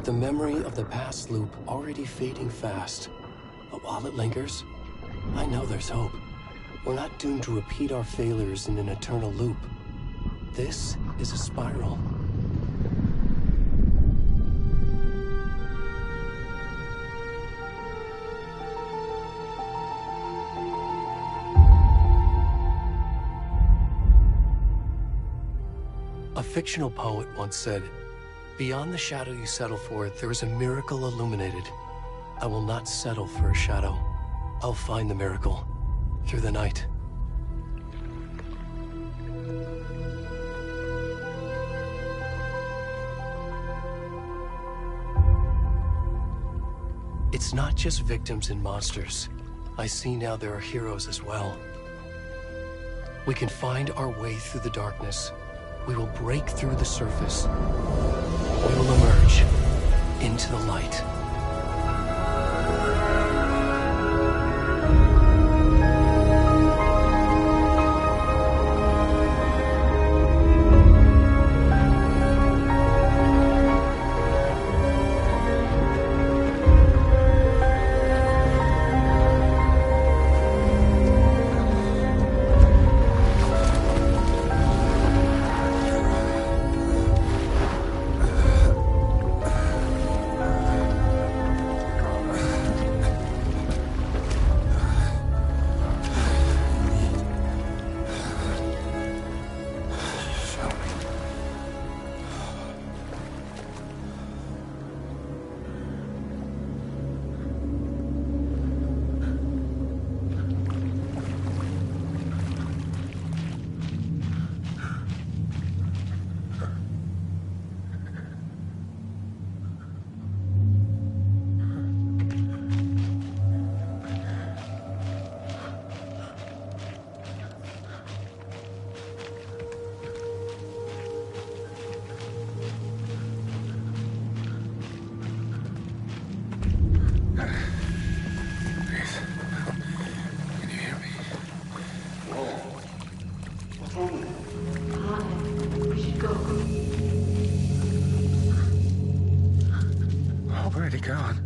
with the memory of the past loop already fading fast. But while it lingers, I know there's hope. We're not doomed to repeat our failures in an eternal loop. This is a spiral. A fictional poet once said, "Beyond the shadow you settle for, there is a miracle illuminated. I will not settle for a shadow. I'll find the miracle through the night." It's not just victims and monsters. I see now there are heroes as well. We can find our way through the darkness. We will break through the surface. We will emerge into the light. Already gone.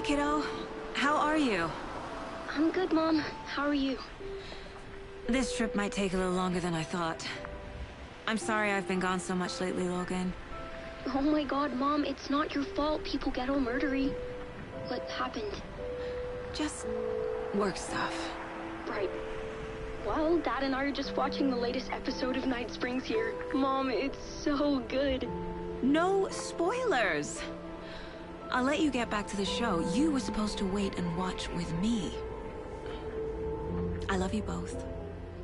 kiddo. How are you? I'm good, Mom. How are you? This trip might take a little longer than I thought. I'm sorry I've been gone so much lately, Logan. Oh my god, Mom, it's not your fault people get all murdery. What happened? Just work stuff. Right. Well, Dad and I are just watching the latest episode of Night Springs here. Mom, it's so good. No spoilers! I'll let you get back to the show. You were supposed to wait and watch with me. I love you both.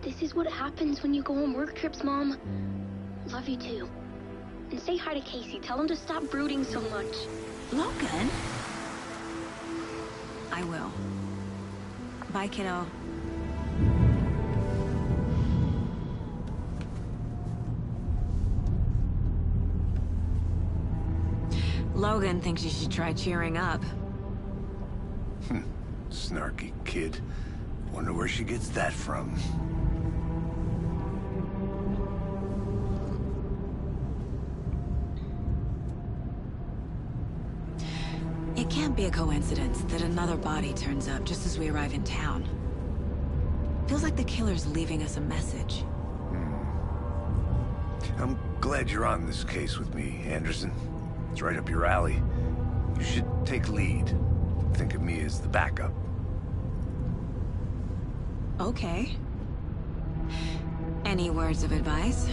This is what happens when you go on work trips, Mom. Love you too. And say hi to Casey. Tell him to stop brooding so much. Logan? I will. Bye, kiddo. Logan thinks you should try cheering up. Snarky kid. Wonder where she gets that from. It can't be a coincidence that another body turns up just as we arrive in town. Feels like the killer's leaving us a message. I'm glad you're on this case with me, Anderson. It's right up your alley. You should take lead. Think of me as the backup. Okay. Any words of advice?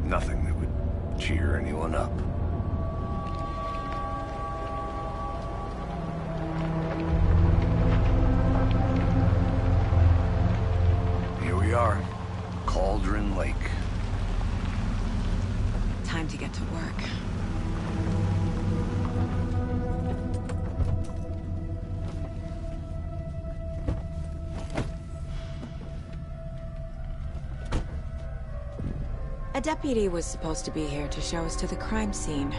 Nothing that would cheer anyone up. Here we are. Cauldron Lake. Time to get to work. A deputy was supposed to be here to show us to the crime scene.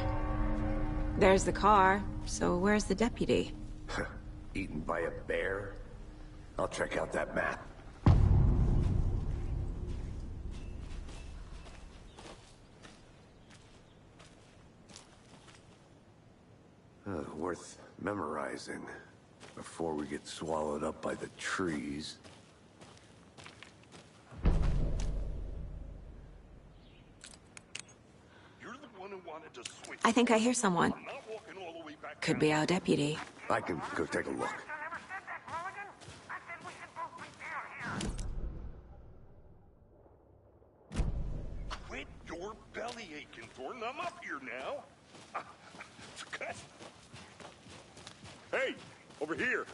There's the car, so where's the deputy? Eaten by a bear? I'll check out that map. Worth memorizing before we get swallowed up by the trees. You're the one who wanted to switch. I think I hear someone. I'm not walking all the way back Could down. be our deputy. I can go take a look. Quit your belly aching, Thornton. I'm up here now. Hey, over here.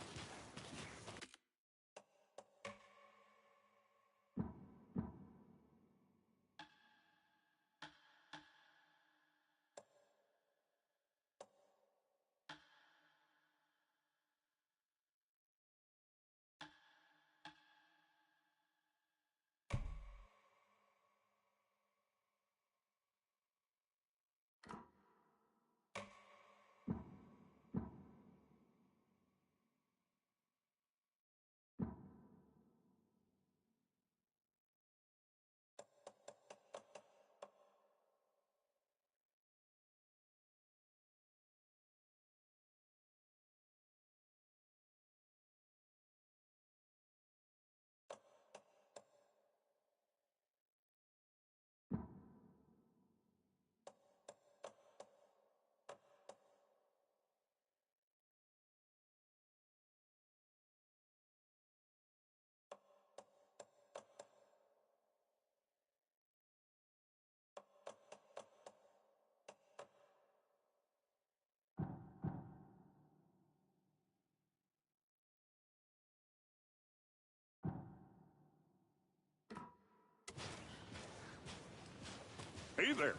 Hey there.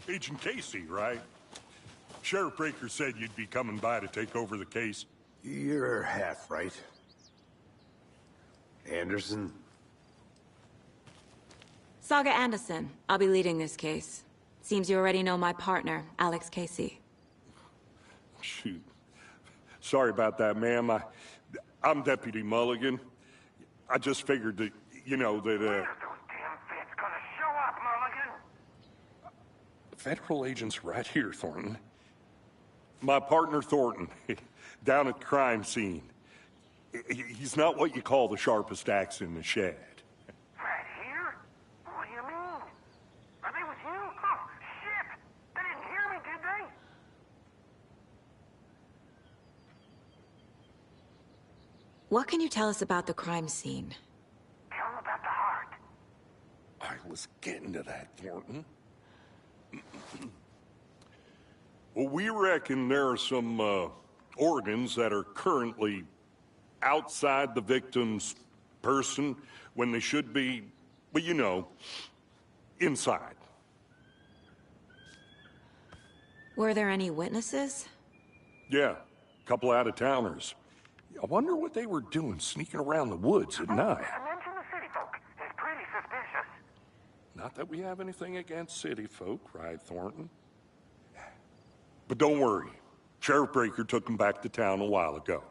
Agent Casey, right? Sheriff Breaker said you'd be coming by to take over the case. You're half right. Anderson? Saga Anderson. I'll be leading this case. Seems you already know my partner, Alex Casey. Shoot. Sorry about that, ma'am. I'm Deputy Mulligan. I just figured that, you know, that, Where's those damn feds gonna show up, Mulligan? Federal agents right here, Thornton. My partner Thornton, down at the crime scene. He's not what you call the sharpest axe in the shed. Right here? What do you mean? Are they with you? Oh, shit! They didn't hear me, did they? What can you tell us about the crime scene? Tell them about the heart. I was getting to that, Thornton. Well, we reckon there are some organs that are currently outside the victim's person when they should be, well, you know, inside. Were there any witnesses? Yeah, a couple out-of-towners. I wonder what they were doing sneaking around the woods at night. I mentioned the city folk. It's pretty suspicious. Not that we have anything against city folk, right, Thornton? But don't worry. Sheriff Breaker took them back to town a while ago.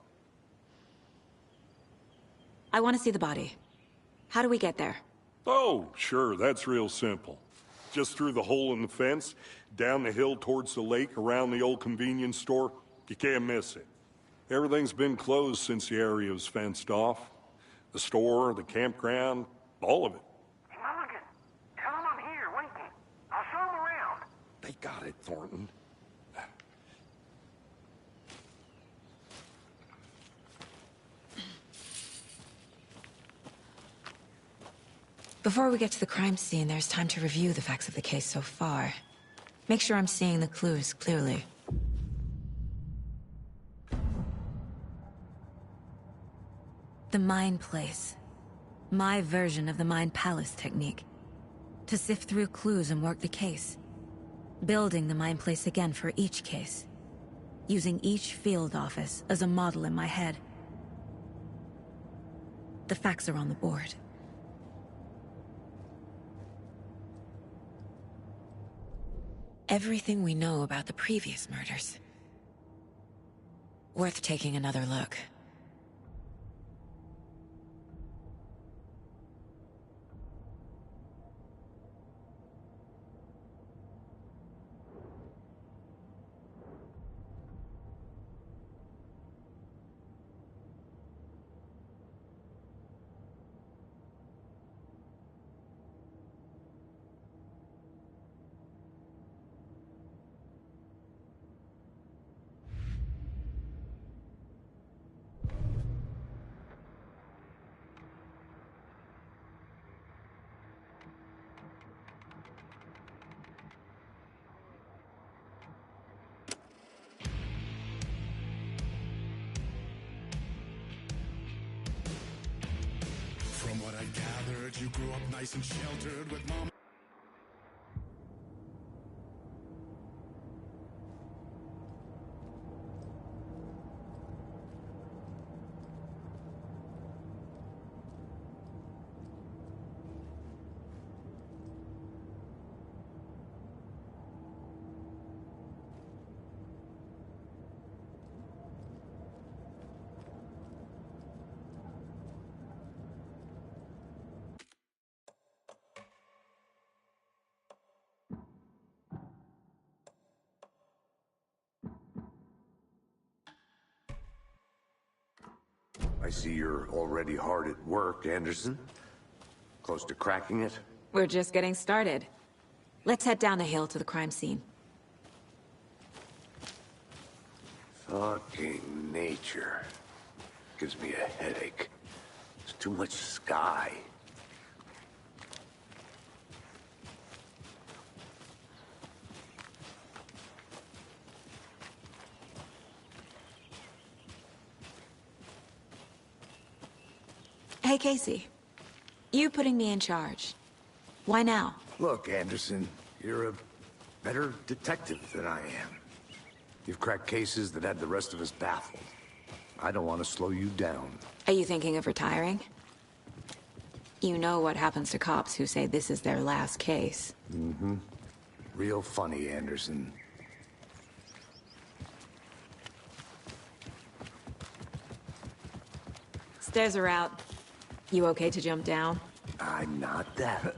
I want to see the body. How do we get there? Oh, sure, that's real simple. Just through the hole in the fence, down the hill towards the lake, around the old convenience store. You can't miss it. Everything's been closed since the area was fenced off. The store, the campground, all of it. Mulligan, tell them I'm here, waiting. I'll show them around. They got it, Thornton. Before we get to the crime scene, there's time to review the facts of the case so far. Make sure I'm seeing the clues clearly. The Mind Place. My version of the Mind Palace technique. To sift through clues and work the case. Building the Mind Place again for each case. Using each field office as a model in my head. The facts are on the board. Everything we know about the previous murders. Worth taking another look. From what I gathered, you grew up nice and sheltered with mom. I see you're already hard at work, Anderson. Close to cracking it? We're just getting started. Let's head down the hill to the crime scene. Fucking nature. Gives me a headache. There's too much sky. Hey, Casey. You putting me in charge. Why now? Look, Anderson, you're a better detective than I am. You've cracked cases that had the rest of us baffled. I don't want to slow you down. Are you thinking of retiring? You know what happens to cops who say this is their last case. Mm-hmm. Real funny, Anderson. Stairs are out. You okay to jump down? I'm not that.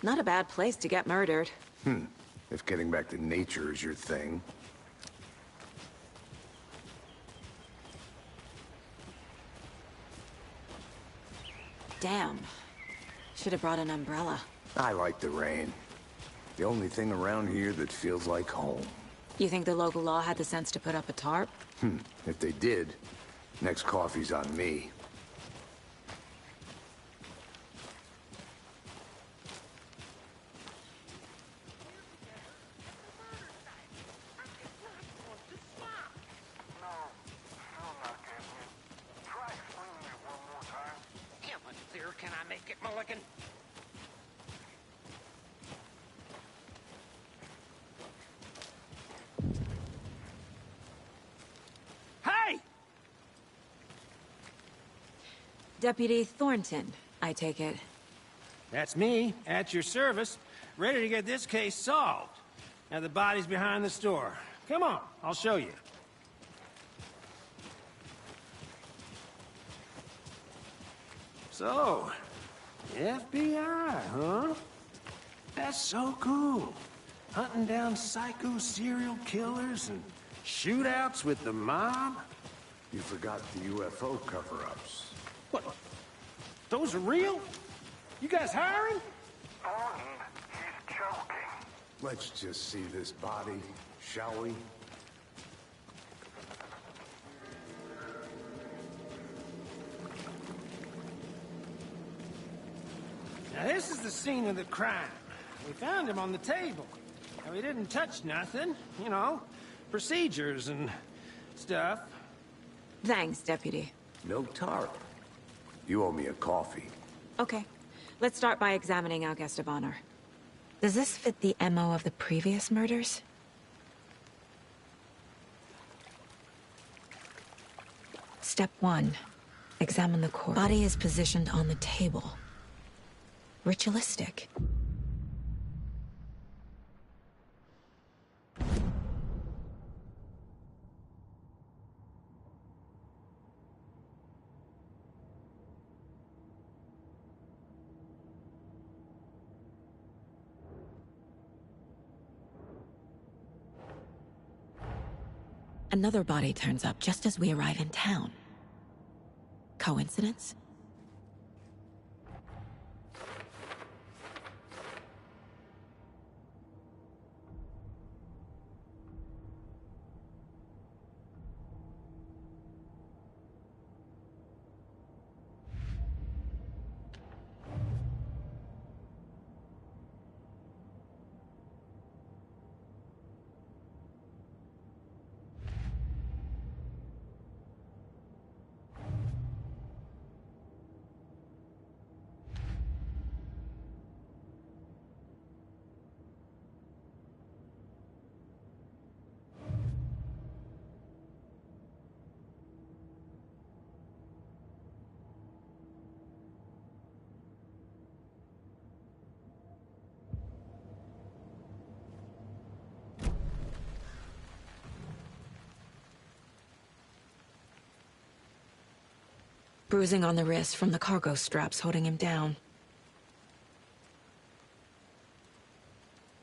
Not a bad place to get murdered. If getting back to nature is your thing. Damn. Should have brought an umbrella. I like the rain. The only thing around here that feels like home. You think the local law had the sense to put up a tarp? If they did, next coffee's on me. Can I make it, Mulligan? Hey! Deputy Thornton, I take it. That's me, at your service, ready to get this case solved. Now the body's behind the store. Come on, I'll show you. So, FBI, huh? That's so cool. Hunting down psycho serial killers and shootouts with the mob? You forgot the UFO cover-ups. What? Those are real? You guys hiring? Thornton, he's joking. Let's just see this body, shall we? Now this is the scene of the crime. We found him on the table. Now he didn't touch nothing, you know, procedures and stuff. Thanks, Deputy. No tarp. You owe me a coffee. Okay. Let's start by examining our guest of honor. Does this fit the MO of the previous murders? Step 1. Examine the corpse. Body is positioned on the table. Ritualistic. Another body turns up just as we arrive in town. Coincidence? Bruising on the wrist from the cargo straps holding him down.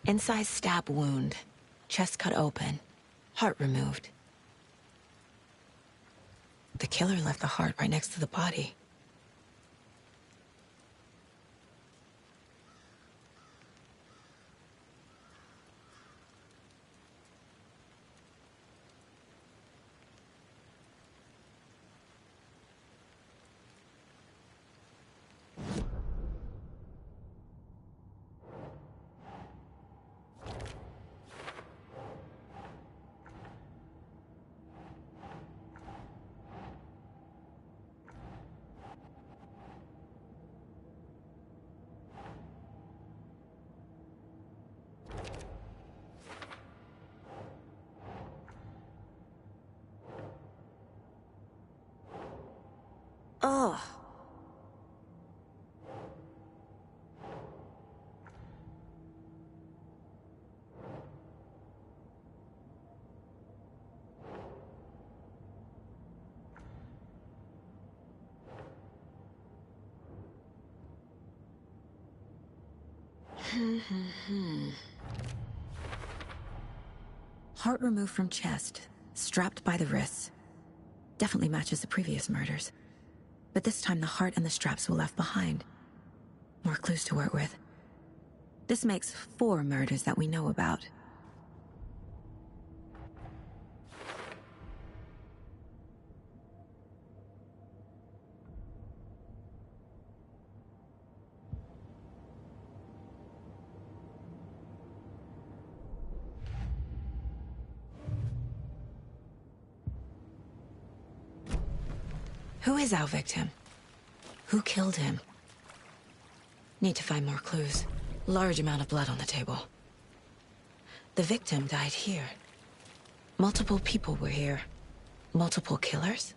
Incised stab wound. Chest cut open. Heart removed. The killer left the heart right next to the body. Ugh. Heart removed from chest, strapped by the wrists. Definitely matches the previous murders. But this time the heart and the straps were left behind. More clues to work with. This makes 4 murders that we know about. Who is our victim? Who killed him? Need to find more clues. Large amount of blood on the table. The victim died here. Multiple people were here. Multiple killers?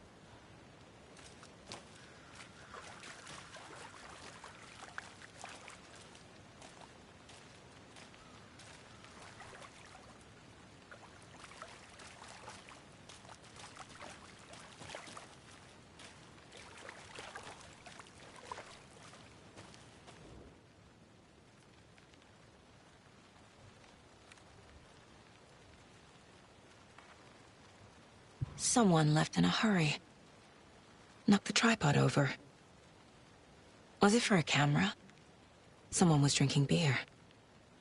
Someone left in a hurry. Knocked the tripod over. Was it for a camera? Someone was drinking beer.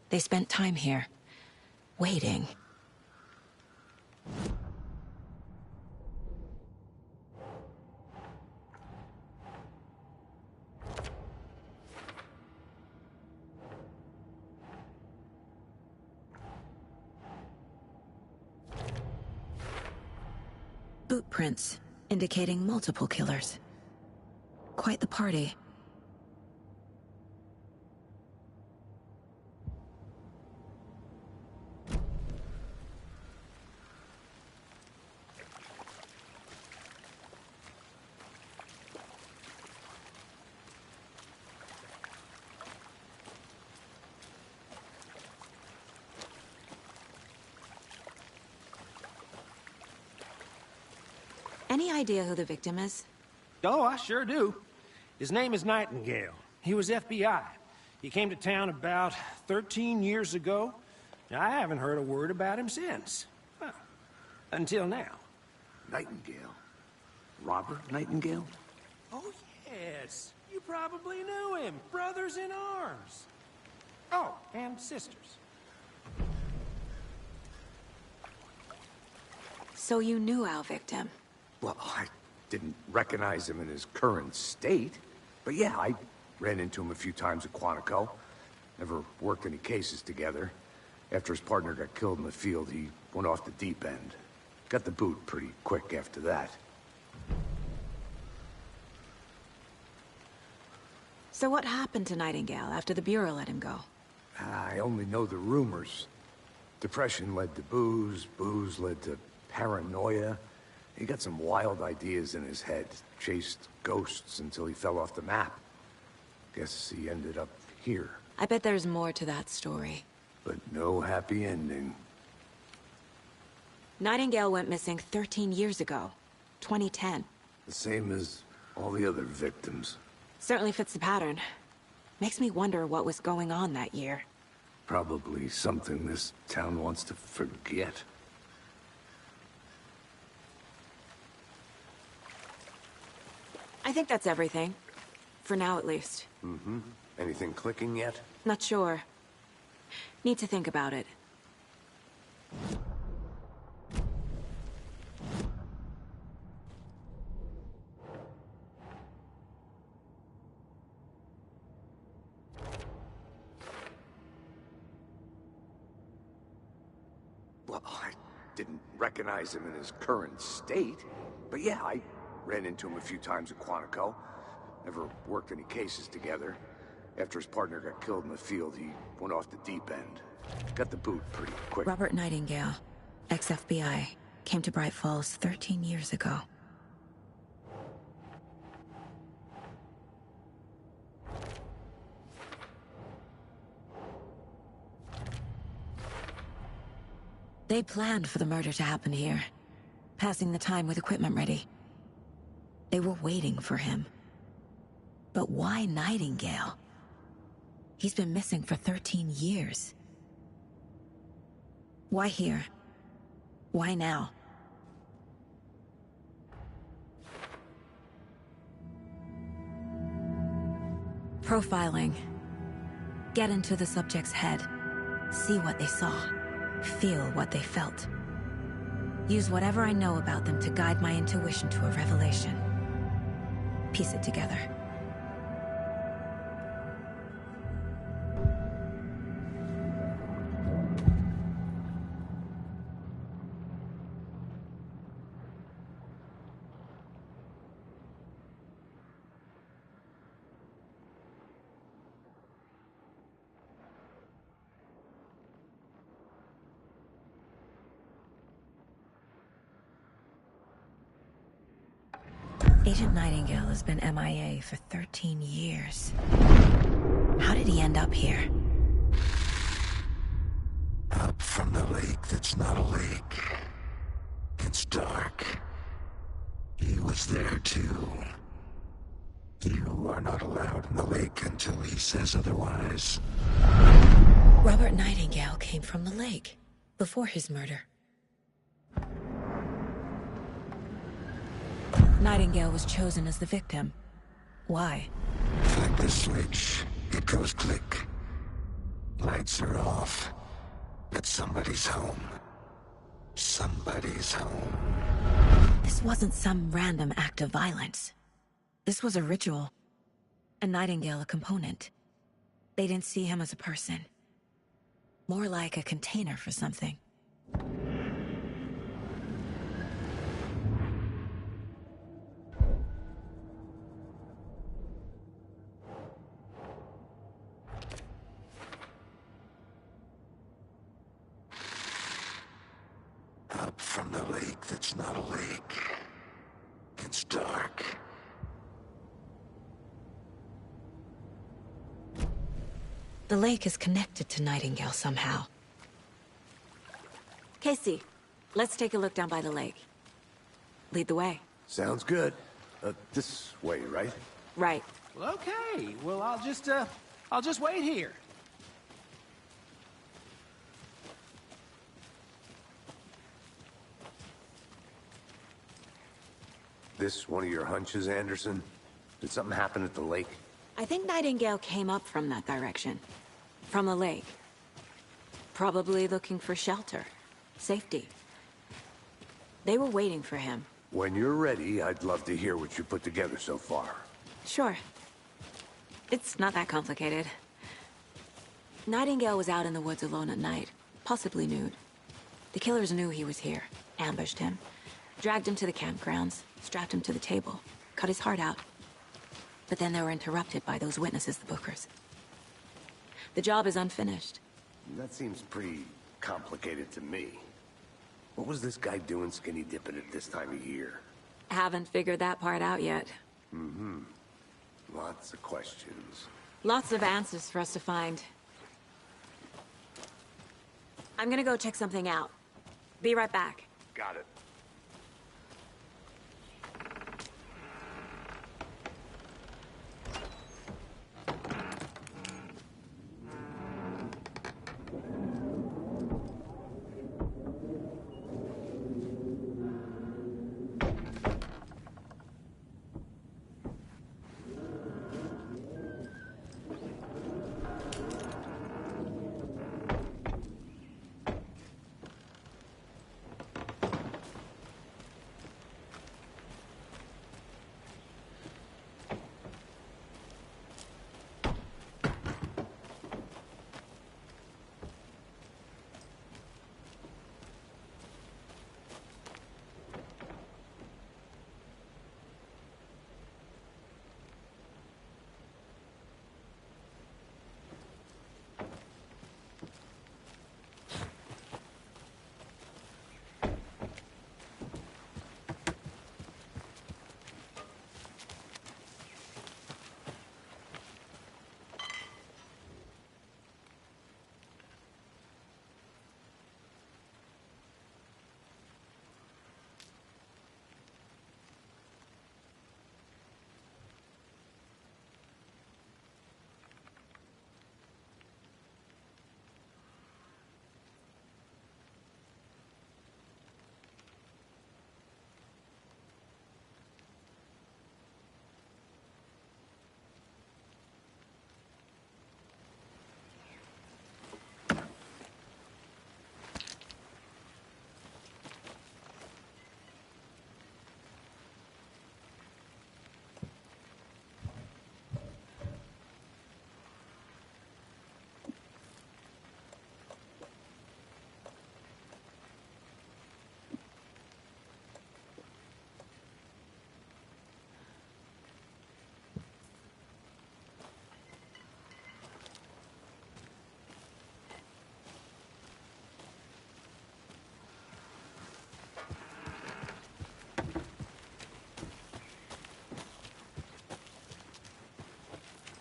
They spent time here, waiting. Boot prints, indicating multiple killers. Quite the party. Any idea who the victim is? Oh, I sure do. His name is Nightingale. He was FBI. He came to town about 13 years ago. I haven't heard a word about him since. Well, until now. Nightingale? Robert Nightingale? Oh, yes. You probably knew him. Brothers in arms. Oh, and sisters. So you knew our victim? Well, I didn't recognize him in his current state. But yeah, I ran into him a few times at Quantico. Never worked any cases together. After his partner got killed in the field, he went off the deep end. Got the boot pretty quick after that. So what happened to Nightingale after the Bureau let him go? I only know the rumors. Depression led to booze, booze led to paranoia. He got some wild ideas in his head, chased ghosts until he fell off the map. Guess he ended up here. I bet there's more to that story. But no happy ending. Nightingale went missing 13 years ago, 2010. The same as all the other victims. Certainly fits the pattern. Makes me wonder what was going on that year. Probably something this town wants to forget. I think that's everything. For now, at least. Mm-hmm. Anything clicking yet? Not sure. Need to think about it. Well, I didn't recognize him in his current state. But yeah, I ran into him a few times at Quantico. Never worked any cases together. After his partner got killed in the field, he went off the deep end. Got the boot pretty quick. Robert Nightingale, ex-FBI, came to Bright Falls 13 years ago. They planned for the murder to happen here, passing the time with equipment ready. They were waiting for him. But why Nightingale? He's been missing for 13 years. Why here? Why now? Profiling. Get into the subject's head. See what they saw. Feel what they felt. Use whatever I know about them to guide my intuition to a revelation. Piece it together. Agent Nightingale has been MIA for 13 years. How did he end up here? Up from the lake that's not a lake. It's dark. He was there too. You are not allowed in the lake until he says otherwise. Robert Nightingale came from the lake, before his murder. Nightingale was chosen as the victim. Why? Flick the switch, it goes click. Lights are off, but somebody's home. Somebody's home. This wasn't some random act of violence. This was a ritual. And Nightingale a component. They didn't see him as a person. More like a container for something. Up from the lake that's not a lake. It's dark. The lake is connected to Nightingale somehow. Casey, let's take a look down by the lake. Lead the way. Sounds good. This way, right? Right. Well, okay. Well, I'll just wait here. This one of your hunches, Anderson? Did something happen at the lake? I think Nightingale came up from that direction. From the lake. Probably looking for shelter. Safety. They were waiting for him. When you're ready, I'd love to hear what you put together so far. Sure. It's not that complicated. Nightingale was out in the woods alone at night, possibly nude. The killers knew he was here, ambushed him, dragged him to the campgrounds, strapped him to the table, cut his heart out. But then they were interrupted by those witnesses, the Bookers. The job is unfinished. That seems pretty complicated to me. What was this guy doing skinny dipping at this time of year? Haven't figured that part out yet. Mm-hmm. Lots of questions. Lots of answers for us to find. I'm gonna go check something out. Be right back. Got it.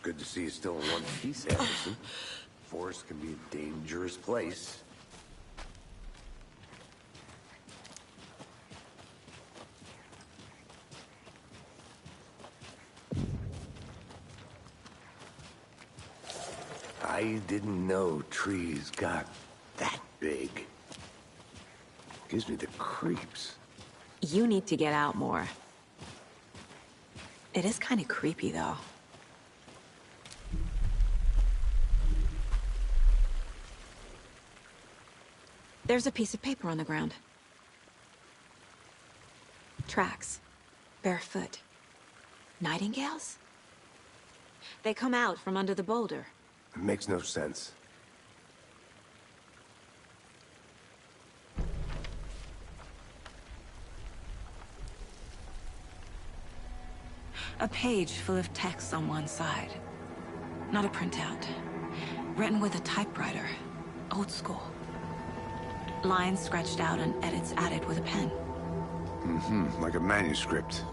Good to see you still in one piece, Anderson. Forest can be a dangerous place. I didn't know trees got that big. Gives me the creeps. You need to get out more. It is kind of creepy, though. There's a piece of paper on the ground. Tracks. Barefoot. Nightingales? They come out from under the boulder. It makes no sense. A page full of text on one side. Not a printout. Written with a typewriter. Old school. Lines scratched out and edits added with a pen. Mm-hmm, like a manuscript.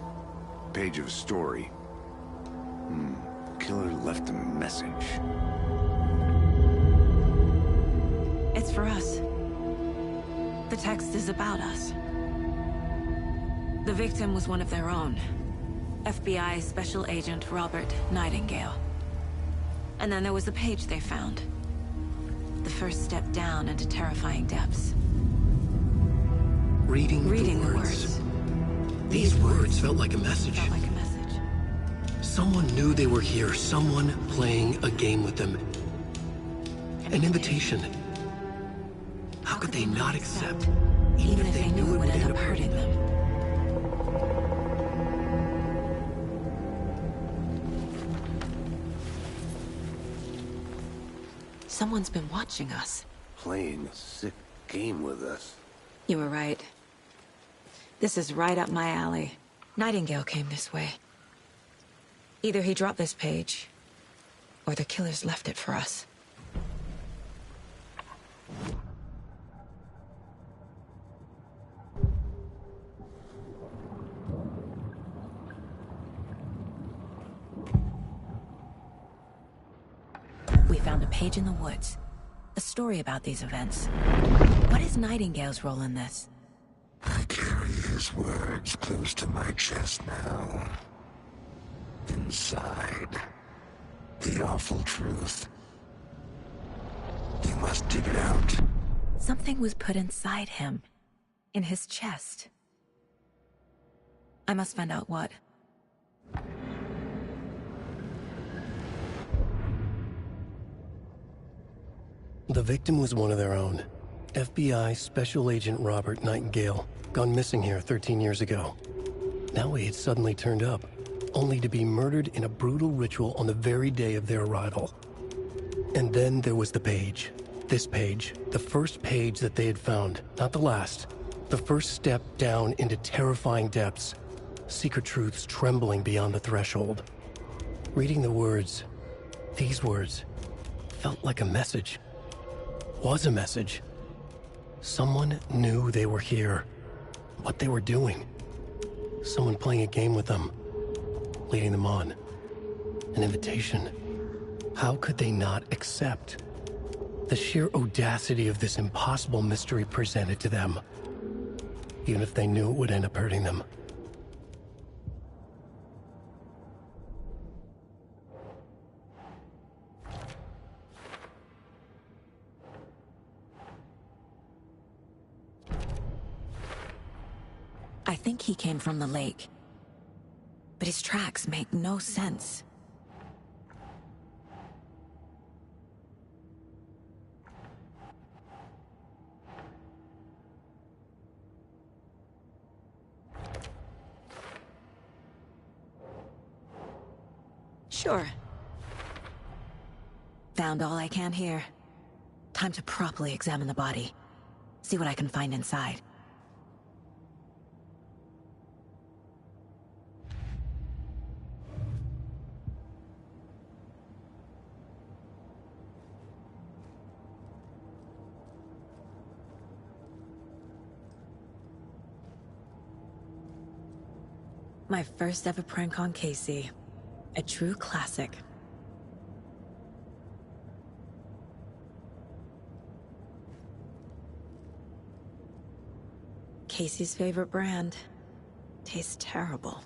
Page of a story. Killer left a message. It's for us. The text is about us. The victim was one of their own. FBI Special Agent Robert Nightingale. And then there was the page they found. The first step down into terrifying depths. Reading the words. These words felt like a message. Someone knew they were here. Someone playing a game with them. An invitation. How could they not accept, even if they knew it would end up hurting them? Someone's been watching us. Playing a sick game with us. You were right. This is right up my alley. Nightingale came this way. Either he dropped this page, or the killers left it for us. We found a page in the woods. A story about these events. What is Nightingale's role in this? I carry his words close to my chest now. Inside, the awful truth. You must dig it out. Something was put inside him. In his chest. I must find out what. The victim was one of their own. FBI Special Agent Robert Nightingale, gone missing here 13 years ago. Now he had suddenly turned up, only to be murdered in a brutal ritual on the very day of their arrival. And then there was the page. This page, the first page that they had found, not the last. The first step down into terrifying depths. Secret truths trembling beyond the threshold. Reading the words, these words, felt like a message. Was a message. Someone knew they were here. What they were doing. Someone playing a game with them. Leading them on. An invitation. How could they not accept? The sheer audacity of this impossible mystery presented to them. Even if they knew it would end up hurting them. I think he came from the lake. But his tracks make no sense. Sure. Found all I can here. Time to properly examine the body. See what I can find inside. My first ever prank on Casey. A true classic. Casey's favorite brand. Tastes terrible.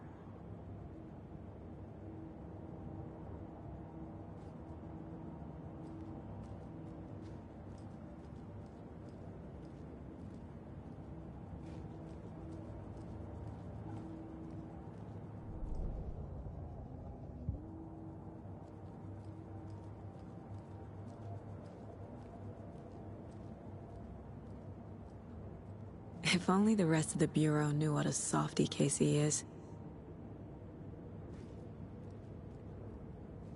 If only the rest of the Bureau knew what a softy Casey is.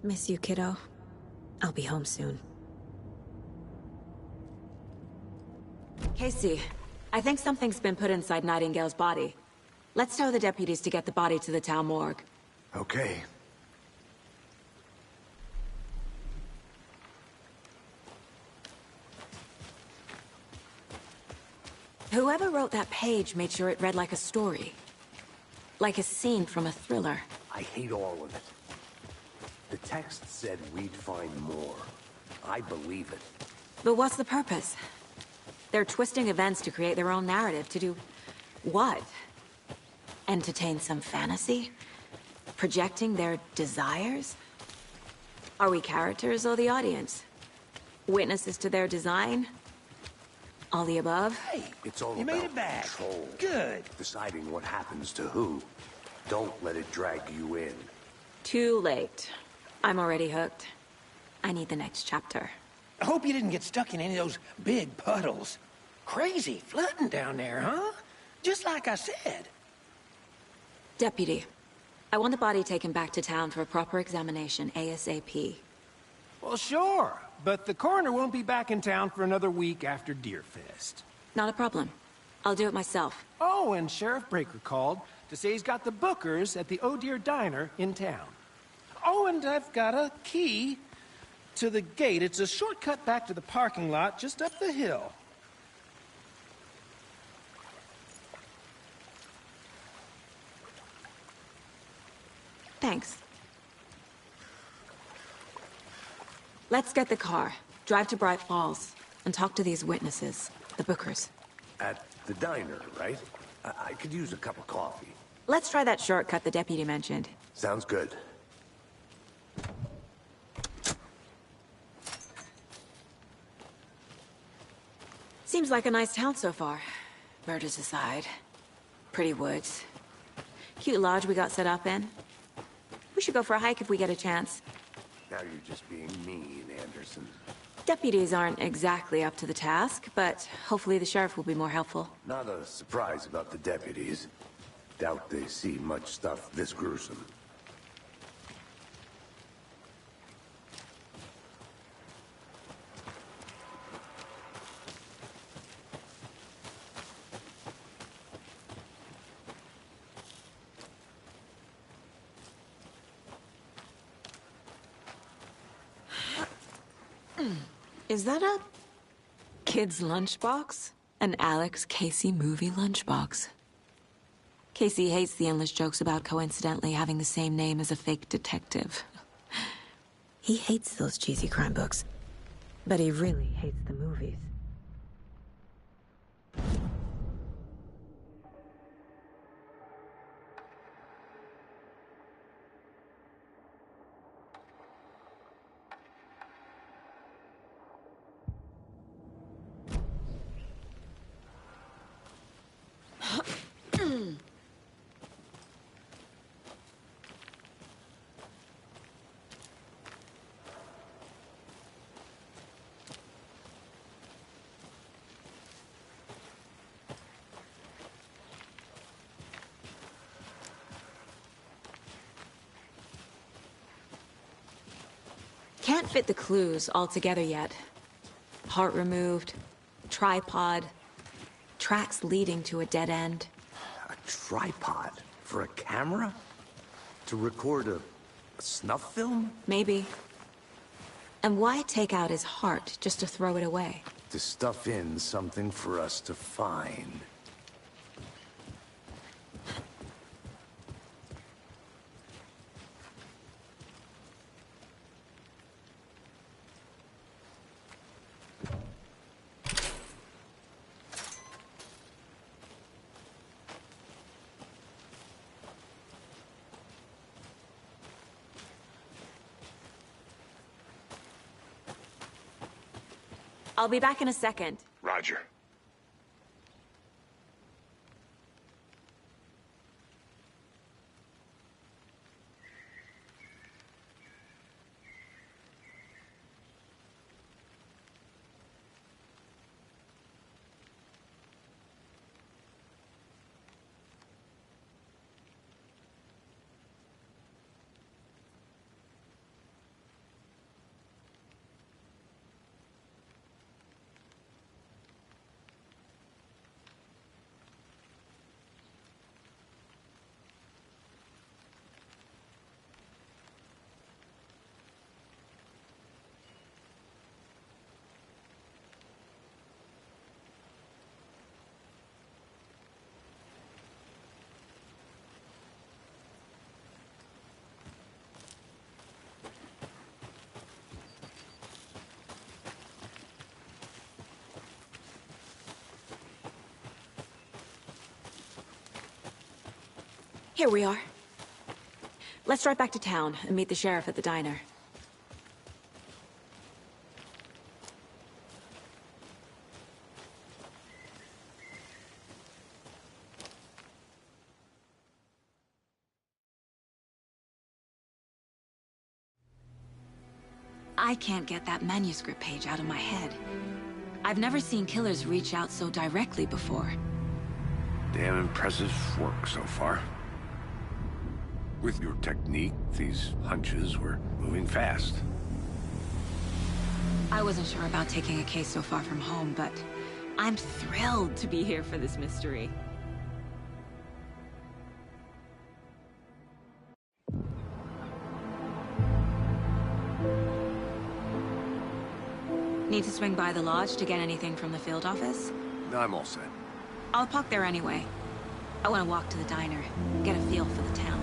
Miss you, kiddo. I'll be home soon. Casey, I think something's been put inside Nightingale's body. Let's tell the deputies to get the body to the town morgue. Okay. Whoever wrote that page made sure it read like a story. Like a scene from a thriller. I hate all of it. The text said we'd find more. I believe it. But what's the purpose? They're twisting events to create their own narrative. To do what? Entertain some fantasy? Projecting their desires? Are we characters or the audience? Witnesses to their design? All the above? Hey, It's all you about made it back. control. Good. Deciding what happens to who. Don't let it drag you in. Too late. I'm already hooked. I need the next chapter. I hope you didn't get stuck in any of those big puddles. Crazy flooding down there, huh? Just like I said. Deputy, I want the body taken back to town for a proper examination ASAP. Well, sure. But the coroner won't be back in town for another week after Deerfest. Not a problem. I'll do it myself. Oh, and Sheriff Breaker called to say he's got the Bookers at the Oh Dear Diner in town. Oh, and I've got a key to the gate. It's a shortcut back to the parking lot just up the hill. Thanks. Let's get the car, drive to Bright Falls, and talk to these witnesses, the Bookers. At the diner, right? I could use a cup of coffee. Let's try that shortcut the deputy mentioned. Sounds good. Seems like a nice town so far. Murders aside. Pretty woods. Cute lodge we got set up in. We should go for a hike if we get a chance. Now you're just being mean, Anderson. Deputies aren't exactly up to the task, but hopefully the sheriff will be more helpful. Not a surprise about the deputies. Doubt they see much stuff this gruesome. Is that a kid's lunchbox? An Alex Casey movie lunchbox. Casey hates the endless jokes about coincidentally having the same name as a fake detective. He hates those cheesy crime books, but he really hates the movies. Can't fit the clues all together yet. Heart removed, tripod, tracks leading to a dead end. A tripod? For a camera? To record a snuff film? Maybe. And why take out his heart just to throw it away? To stuff in something for us to find. I'll be back in a second. Roger. Here we are. Let's drive back to town and meet the sheriff at the diner. I can't get that manuscript page out of my head. I've never seen killers reach out so directly before. Damn impressive work so far. With your technique, these hunches were moving fast. I wasn't sure about taking a case so far from home, but I'm thrilled to be here for this mystery. Need to swing by the lodge to get anything from the field office? No, I'm all set. I'll park there anyway. I want to walk to the diner, get a feel for the town.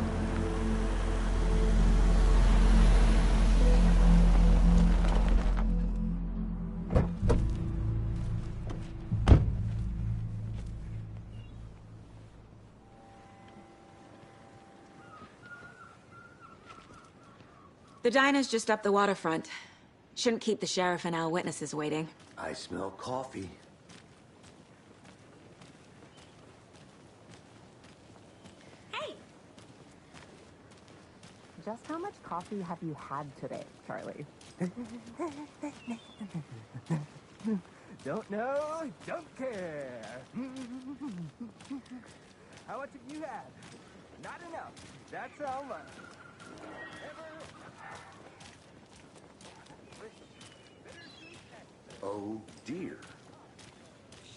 The diner's just up the waterfront. Shouldn't keep the sheriff and our witnesses waiting. I smell coffee. Hey! Just how much coffee have you had today, Charlie? Don't know, don't care. How much have you had? Not enough. That's how much. Oh dear.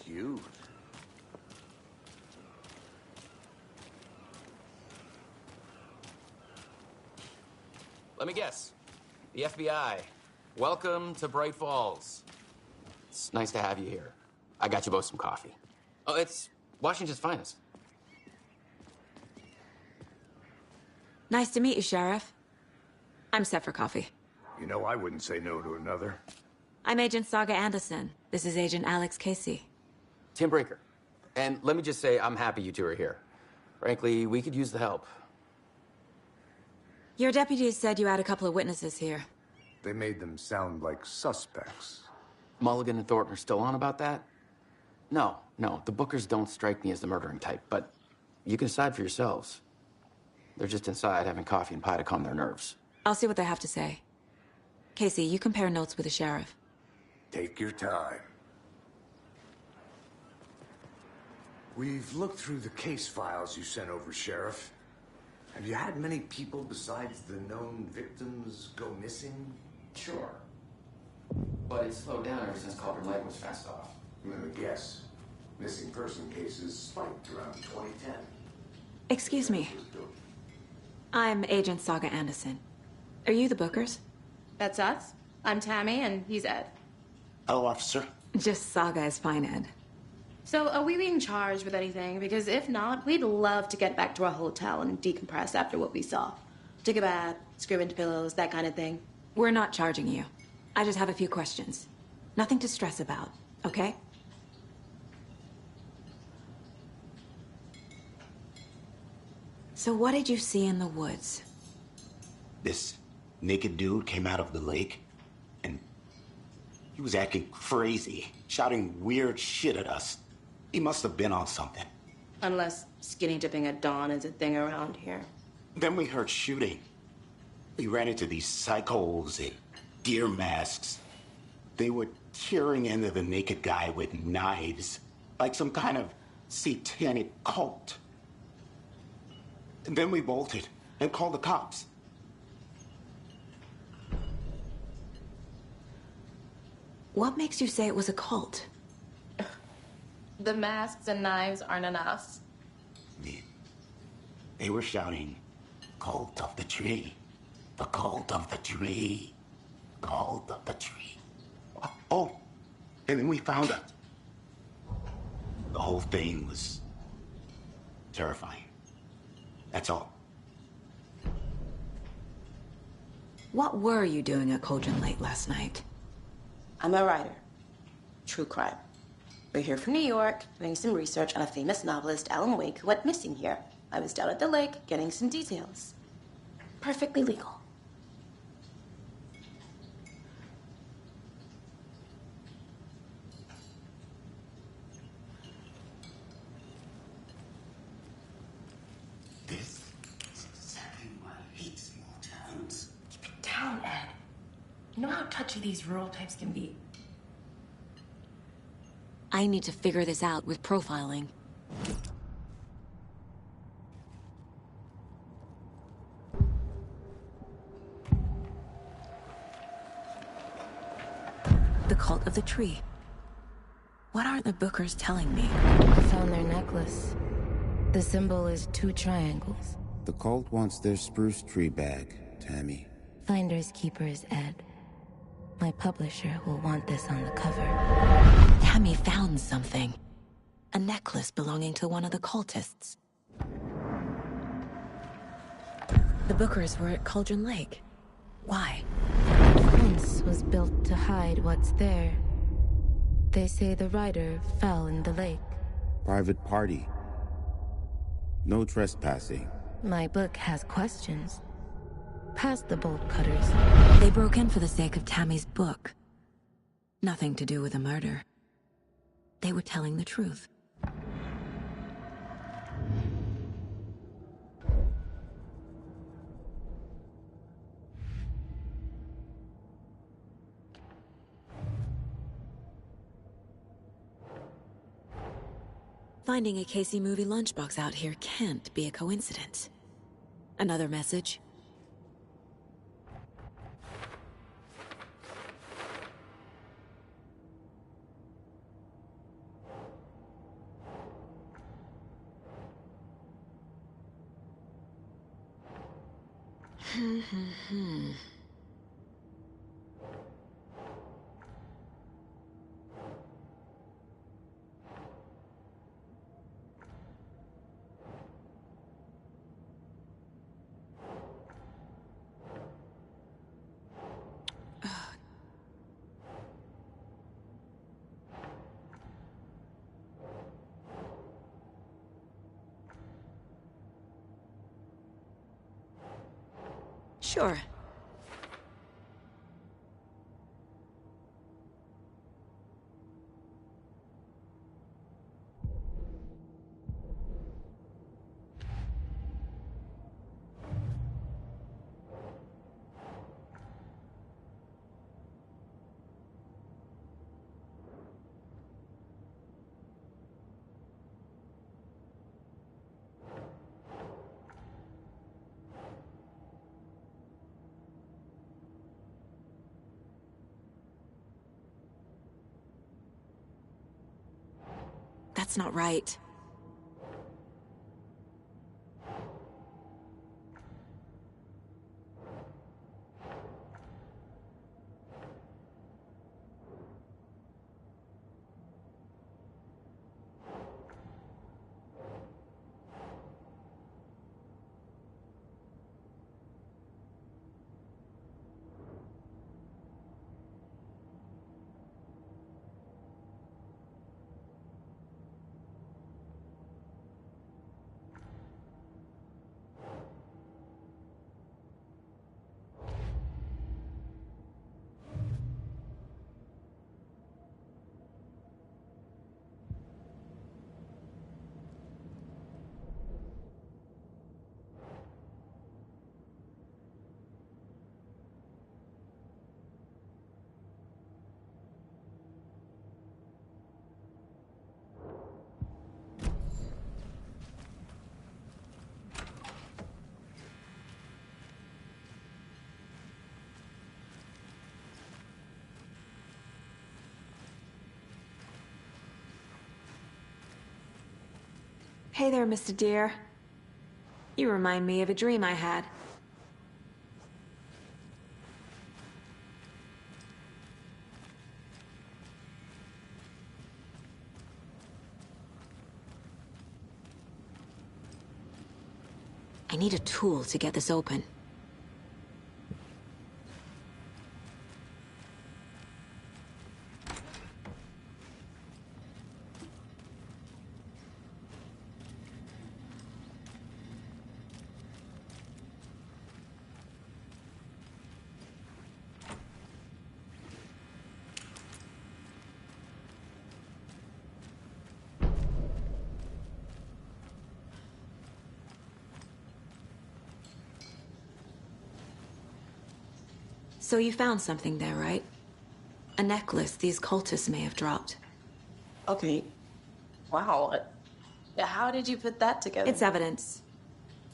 Cute. Let me guess. The FBI. Welcome to Bright Falls. It's nice to have you here. I got you both some coffee. Oh, it's Washington's finest. Nice to meet you, Sheriff. I'm set for coffee. You know, I wouldn't say no to another. I'm Agent Saga Anderson. This is Agent Alex Casey. Tim Breaker. And let me just say, I'm happy you two are here. Frankly, we could use the help. Your deputies said you had a couple of witnesses here. They made them sound like suspects. Mulligan and Thornton are still on about that? No, the Bookers don't strike me as the murdering type, but you can decide for yourselves. They're just inside having coffee and pie to calm their nerves. I'll see what they have to say. Casey, you compare notes with the sheriff. Take your time. We've looked through the case files you sent over, Sheriff. Have you had many people besides the known victims go missing? Sure. But it's slowed down ever since Culver Lake was fenced off. Let me guess. Missing person cases spiked around 2010. Excuse me. I'm Agent Saga Anderson. Are you the Bookers? That's us. I'm Tammy, and he's Ed. Hello, officer. Just Saga is fine, Ed. So, are we being charged with anything? Because if not, we'd love to get back to our hotel and decompress after what we saw. Take a bath, scream into pillows, that kind of thing. We're not charging you. I just have a few questions. Nothing to stress about, okay? So what did you see in the woods? This naked dude came out of the lake and He was acting crazy, shouting weird shit at us. He must have been on something. Unless skinny dipping at dawn is a thing around here. Then we heard shooting. We ran into these psychos in deer masks. They were tearing into the naked guy with knives, like some kind of satanic cult. And then we bolted and called the cops. What makes you say it was a cult? The masks and knives aren't enough. They were shouting, "Cult of the tree, the cult of the tree, cult of the tree." Oh, and then we found it. The whole thing was terrifying. That's all. What were you doing at Cauldron Lake last night? I'm a writer. True crime. We're here from New York, doing some research on a famous novelist, Alan Wake, who went missing here. I was down at the lake, getting some details. Perfectly legal. This is exactly why I hate small towns. Keep it down, Ed. You know how touchy these rural types can be. I need to figure this out with profiling. The Cult of the Tree. What are the Bookers telling me? I found their necklace. The symbol is 2 triangles. The cult wants their spruce tree bag, Tammy. Finders keepers, Ed. My publisher will want this on the cover. Tammy found something. A necklace belonging to one of the cultists. The Bookers were at Cauldron Lake. Why? The fence was built to hide what's there. They say the rider fell in the lake. Private party. No trespassing. My book has questions. Past the bolt cutters. They broke in for the sake of Tammy's book. Nothing to do with a murder. They were telling the truth. Finding a Casey movie lunchbox out here can't be a coincidence. Another message? Sure. That's not right. Hey there, Mr. Deer. You remind me of a dream I had. I need a tool to get this open. So you found something there, right? A necklace these cultists may have dropped. Okay. Wow. How did you put that together? It's evidence.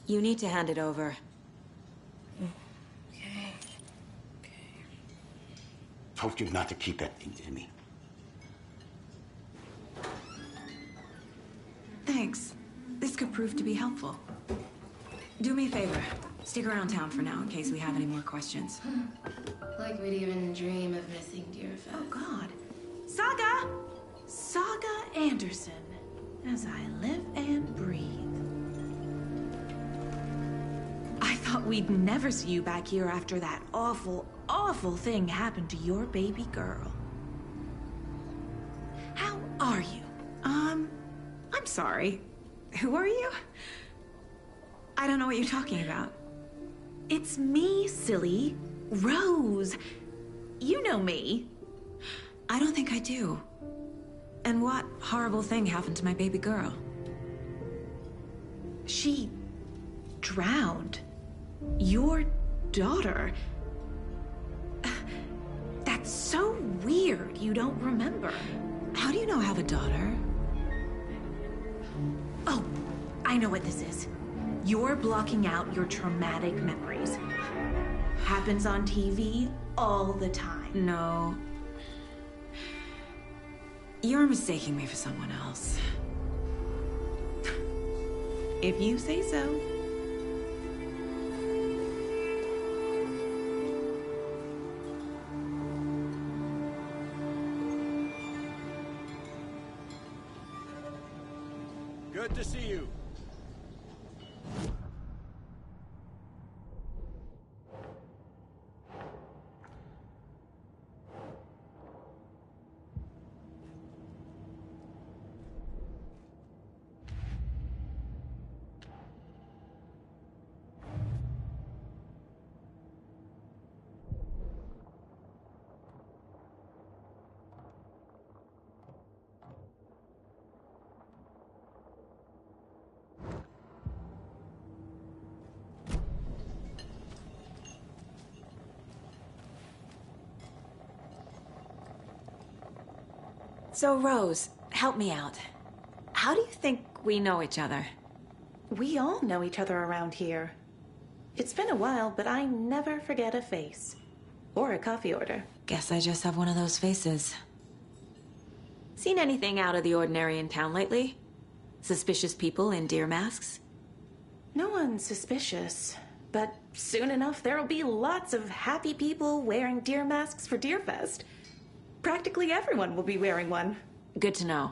You need to hand it over. Okay. Told you not to keep that thing to me. Thanks. This could prove to be helpful. Do me a favor. Stick around town for now in case we have any more questions. Like we'd even dream of missing Deerfest. Oh, God. Saga! Saga Anderson. As I live and breathe. I thought we'd never see you back here after that awful, awful thing happened to your baby girl. How are you? I'm sorry. Who are you? I don't know what you're talking about. It's me, silly. Rose. You know me. I don't think I do. And what horrible thing happened to my baby girl? She drowned. Your daughter. That's so weird you don't remember. How do you know I have a daughter? Oh, I know what this is. You're blocking out your traumatic memories. Happens on TV all the time. No. You're mistaking me for someone else. If you say so. Good to see you. So, Rose, help me out. How do you think we know each other? We all know each other around here. It's been a while, but I never forget a face. Or a coffee order. Guess I just have one of those faces. Seen anything out of the ordinary in town lately? Suspicious people in deer masks? No one's suspicious. But soon enough, there'll be lots of happy people wearing deer masks for Deerfest. Practically everyone will be wearing one. Good to know.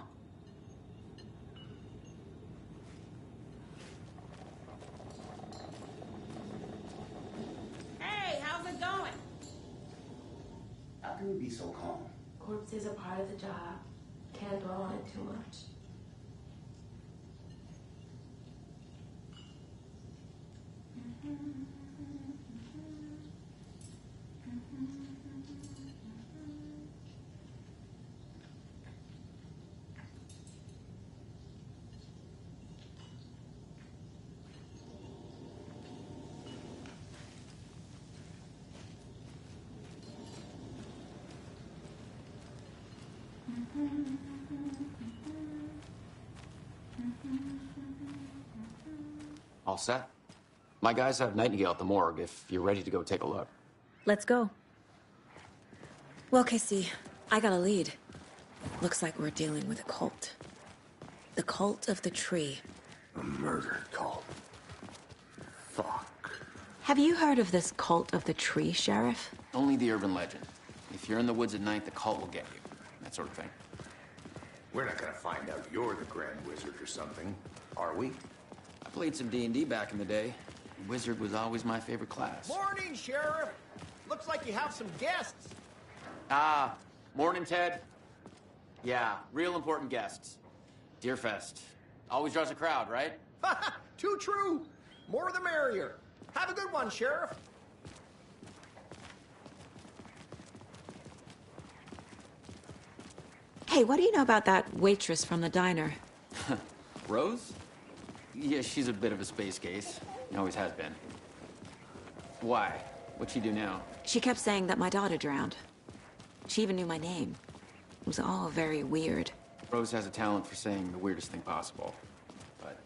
Hey, how's it going? How can you be so calm? Corpses are part of the job. Can't dwell on it too much. All set. My guys have Nightingale at the morgue if you're ready to go take a look. Let's go. Well, Casey, I got a lead. Looks like we're dealing with a cult. The Cult of the Tree. A murder cult. Fuck. Have you heard of this cult of the tree, Sheriff? Only the urban legend. If you're in the woods at night, the cult will get you. That sort of thing. We're not gonna find out you're the Grand Wizard or something, are we? I played some D&D back in the day. Wizard was always my favorite class. Morning, Sheriff. Looks like you have some guests. Ah, morning, Ted. Yeah, real important guests. Deerfest. Always draws a crowd, right? Too true. More the merrier. Have a good one, Sheriff. Hey, what do you know about that waitress from the diner? Rose? Yeah, she's a bit of a space case. Always has been. Why? What'd she do now? She kept saying that my daughter drowned. She even knew my name. It was all very weird. Rose has a talent for saying the weirdest thing possible. But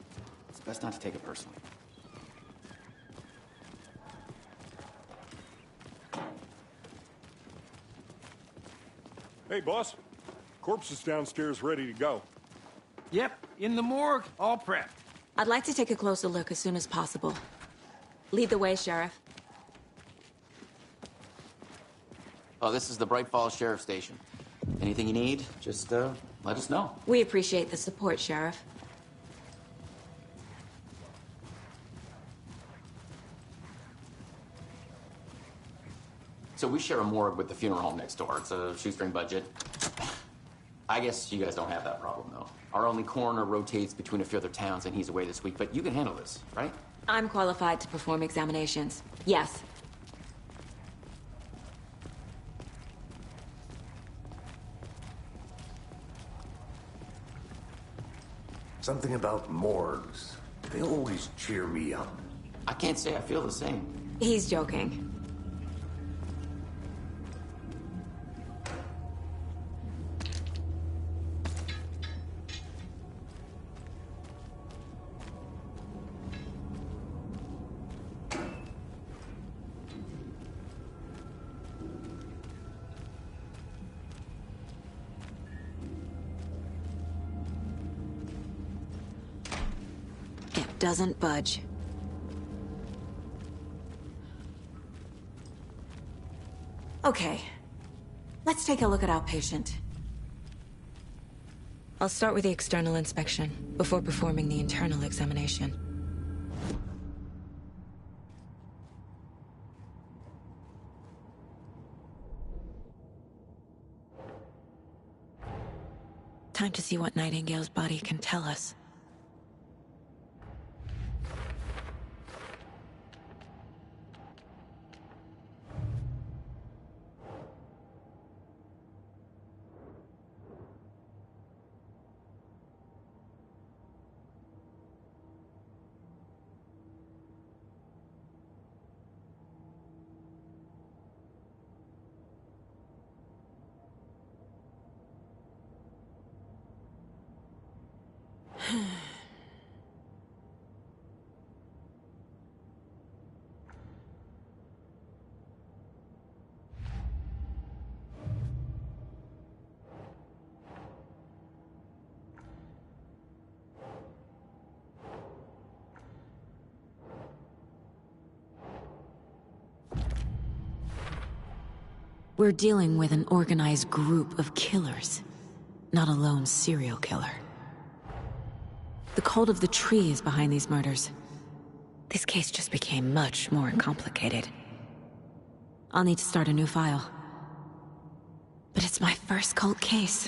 it's best not to take it personally. Hey, boss. Corpse is downstairs ready to go. Yep, in the morgue, all prepped. I'd like to take a closer look as soon as possible. Lead the way, Sheriff. Oh, this is the Bright Falls Sheriff Station. Anything you need, just let us know. We appreciate the support, Sheriff. So we share a morgue with the funeral home next door. It's a shoestring budget. I guess you guys don't have that problem, though. Our only coroner rotates between a few other towns, and he's away this week, but you can handle this, right? I'm qualified to perform examinations. Yes. Something about morgues. They always cheer me up. I can't say I feel the same. He's joking. Doesn't budge. Okay. Let's take a look at our patient. I'll start with the external inspection before performing the internal examination. Time to see what Nightingale's body can tell us. We're dealing with an organized group of killers, not a lone serial killer. The cult of the tree is behind these murders. This case just became much more complicated. I'll need to start a new file. But it's my first cult case.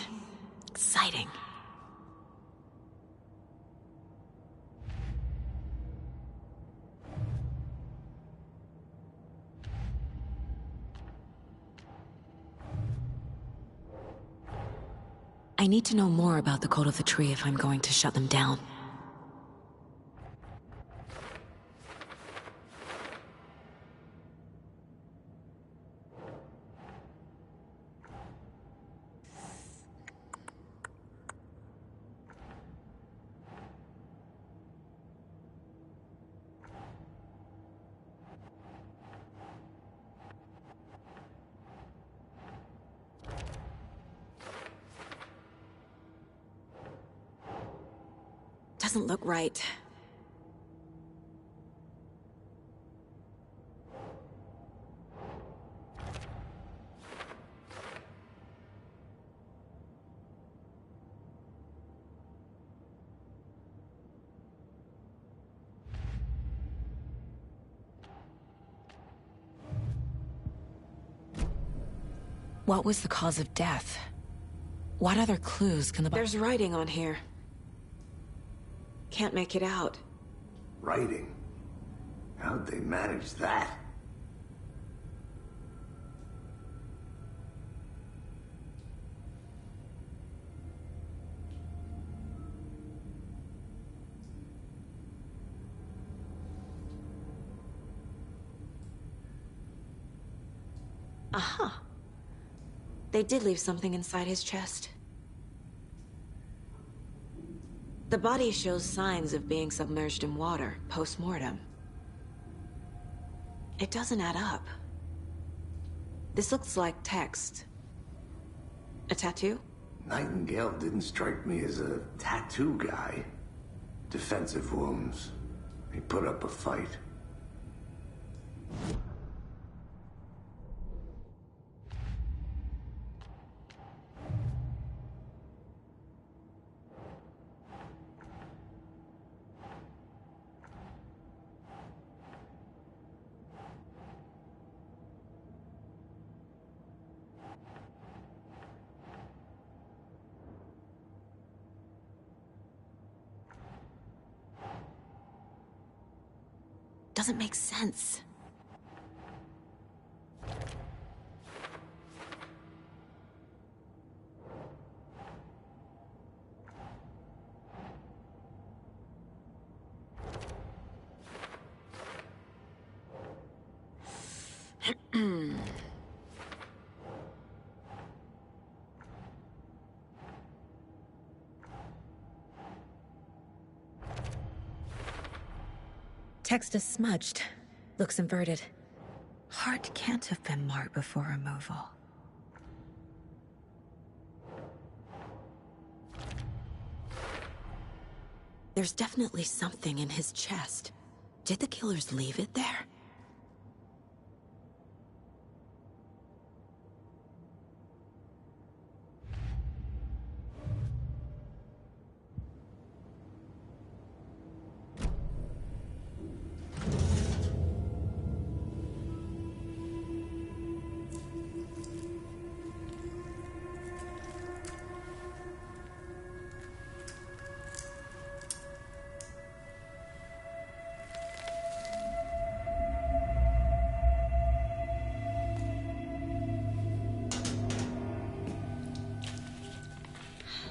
Exciting. I need to know more about the Cult of the Tree if I'm going to shut them down. Doesn't look right. What was the cause of death? What other clues can the... There's writing on here. Can't make it out. Writing? How'd they manage that? Aha. They did leave something inside his chest. The body shows signs of being submerged in water, post-mortem. It doesn't add up. This looks like text. A tattoo? Nightingale didn't strike me as a tattoo guy. Defensive wounds. He put up a fight. Doesn't make sense. Text is smudged. Looks inverted. Heart can't have been marked before removal. There's definitely something in his chest. Did the killers leave it there?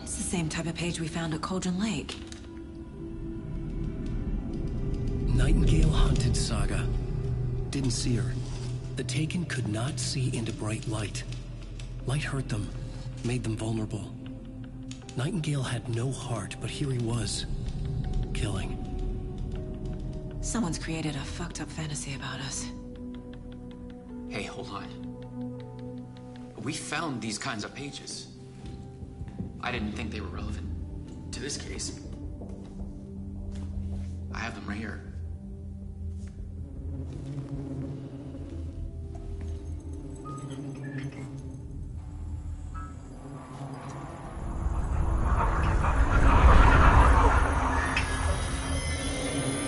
Same type of page we found at Cauldron Lake. Nightingale hunted Saga. Didn't see her. The Taken could not see into bright light. Light hurt them, made them vulnerable. Nightingale had no heart, but here he was, killing. Someone's created a fucked up fantasy about us. Hey, hold on. We found these kinds of pages. I didn't think they were relevant to this case. I have them right here.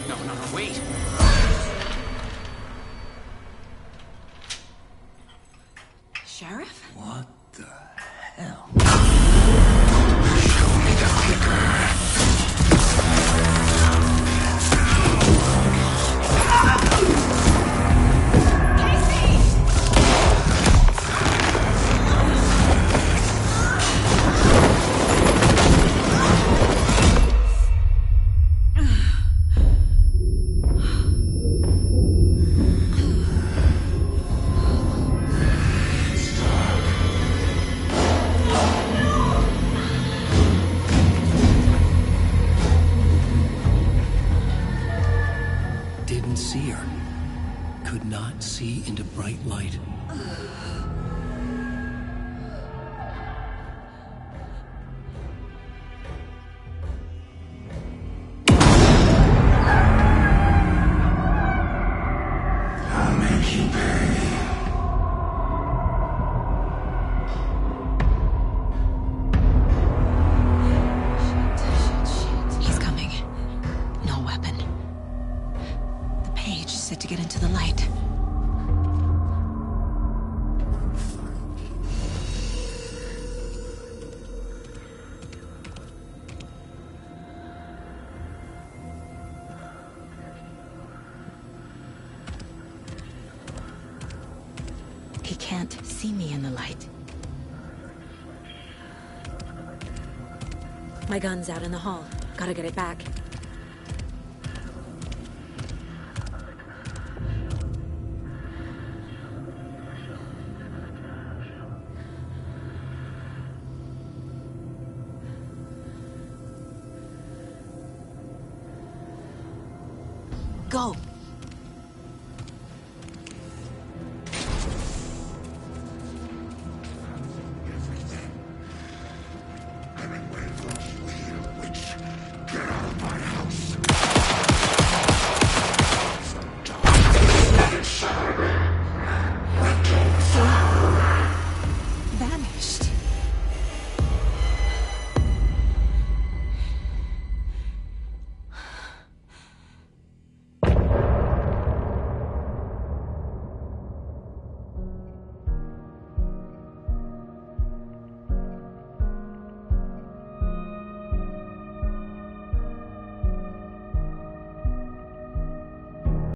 No, wait! Sheriff? What the hell? Didn't see her. Could not see into bright light. I'll make you pay. He's coming. No weapon. The page said to get into the light. see me in the light. My gun's out in the hall. Gotta get it back. Go!